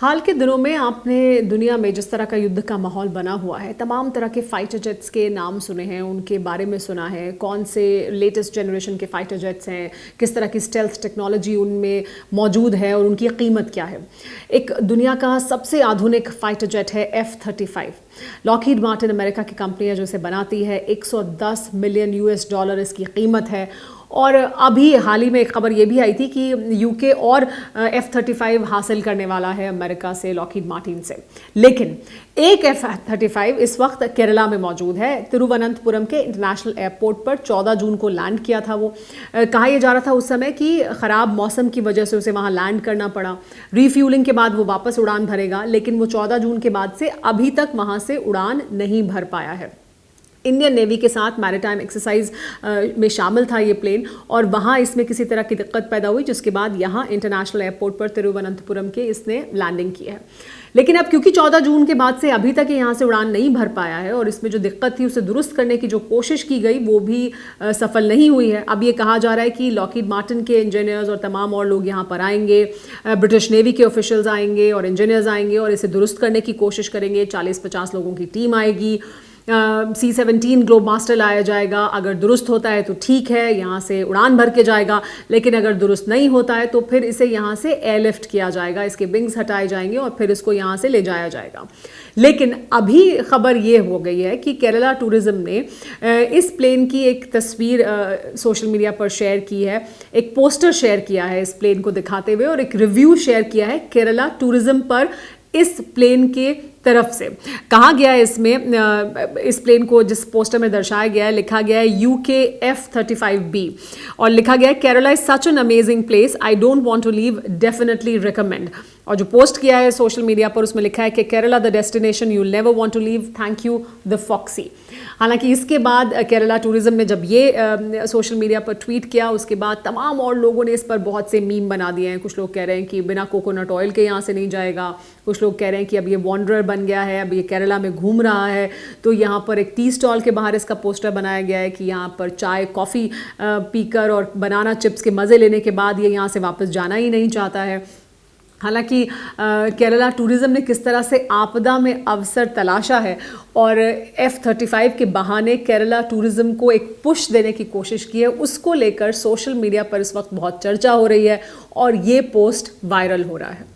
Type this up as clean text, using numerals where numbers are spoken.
हाल के दिनों में आपने दुनिया में जिस तरह का युद्ध का माहौल बना हुआ है, तमाम तरह के फाइटर जेट्स के नाम सुने हैं, उनके बारे में सुना है, कौन से लेटेस्ट जनरेशन के फाइटर जेट्स हैं, किस तरह की स्टेल्थ टेक्नोलॉजी उनमें मौजूद है और उनकी कीमत क्या है। एक दुनिया का सबसे आधुनिक फाइटर जेट है F-35। लॉकहीड मार्टिन अमेरिका की कंपनी है जो इसे बनाती है। 110 मिलियन US डॉलर इसकी कीमत है। और अभी हाल ही में एक खबर ये भी आई थी कि यूके और F-35 हासिल करने वाला है अमेरिका से, लॉकहीड मार्टिन से। लेकिन एक F-35 इस वक्त केरला में मौजूद है। तिरुवनंतपुरम के इंटरनेशनल एयरपोर्ट पर 14 जून को लैंड किया था वो। कहा यह जा रहा था उस समय कि ख़राब मौसम की वजह से उसे वहाँ लैंड करना पड़ा। रिफ्यूलिंग के बाद वो वापस उड़ान भरेगा, लेकिन वो 14 जून के बाद से अभी तक वहाँ से उड़ान नहीं भर पाया है। इंडियन नेवी के साथ मैरिटाइम एक्सरसाइज में शामिल था ये प्लेन, और वहाँ इसमें किसी तरह की दिक्कत पैदा हुई, जिसके बाद यहाँ इंटरनेशनल एयरपोर्ट पर तिरुवनंतपुरम के इसने लैंडिंग की है। लेकिन अब क्योंकि 14 जून के बाद से अभी तक ये यहाँ से उड़ान नहीं भर पाया है और इसमें जो दिक्कत थी उसे दुरुस्त करने की जो कोशिश की गई वो भी सफल नहीं हुई है। अब ये कहा जा रहा है कि लॉकहीड मार्टिन के इंजीनियर्स और तमाम और लोग यहाँ पर आएंगे, ब्रिटिश नेवी के ऑफिशियल्स आएंगे और इंजीनियर्स आएंगे और इसे दुरुस्त करने की कोशिश करेंगे। 40-50 लोगों की टीम आएगी। C-17 ग्लोब मास्टर लाया जाएगा। अगर दुरुस्त होता है तो ठीक है, यहाँ से उड़ान भर के जाएगा, लेकिन अगर दुरुस्त नहीं होता है तो फिर इसे यहाँ से एयरलिफ्ट किया जाएगा, इसके विंग्स हटाए जाएंगे और फिर इसको यहाँ से ले जाया जाएगा। लेकिन अभी खबर ये हो गई है कि केरला टूरिज्म ने इस प्लेन की एक तस्वीर सोशल मीडिया पर शेयर की है, एक पोस्टर शेयर किया है इस प्लेन को दिखाते हुए, और एक रिव्यू शेयर किया है केरला टूरिज्म पर इस प्लेन के तरफ से। कहा गया है इसमें, इस प्लेन को जिस पोस्टर में दर्शाया गया है, लिखा गया है UK F-35B और लिखा गया है Kerala is such an amazing place, I don't want to leave, definitely recommend. और जो पोस्ट किया है सोशल मीडिया पर उसमें लिखा है कि Kerala the destination you never want to leave, thank you the foxy. हालांकि इसके बाद केरला टूरिज्म ने जब ये सोशल मीडिया पर ट्वीट किया, उसके बाद तमाम और लोगों ने इस पर बहुत से मीम बना दिए हैं। कुछ लोग कह रहे हैं कि बिना कोकोनट ऑयल के यहाँ से नहीं जाएगा, कुछ लोग कह रहे हैं कि अब ये वॉन्डरर बन गया है, अब ये केरला में घूम रहा है। तो यहाँ पर एक टी स्टॉल के बाहर इसका पोस्टर बनाया गया है कि यहाँ पर चाय कॉफ़ी पीकर और बनाना चिप्स के मज़े लेने के बाद ये यहाँ से वापस जाना ही नहीं चाहता है। हालांकि केरला टूरिज्म ने किस तरह से आपदा में अवसर तलाशा है और F-35 के बहाने केरला टूरिज्म को एक पुश देने की कोशिश की है, उसको लेकर सोशल मीडिया पर इस वक्त बहुत चर्चा हो रही है और ये पोस्ट वायरल हो रहा है।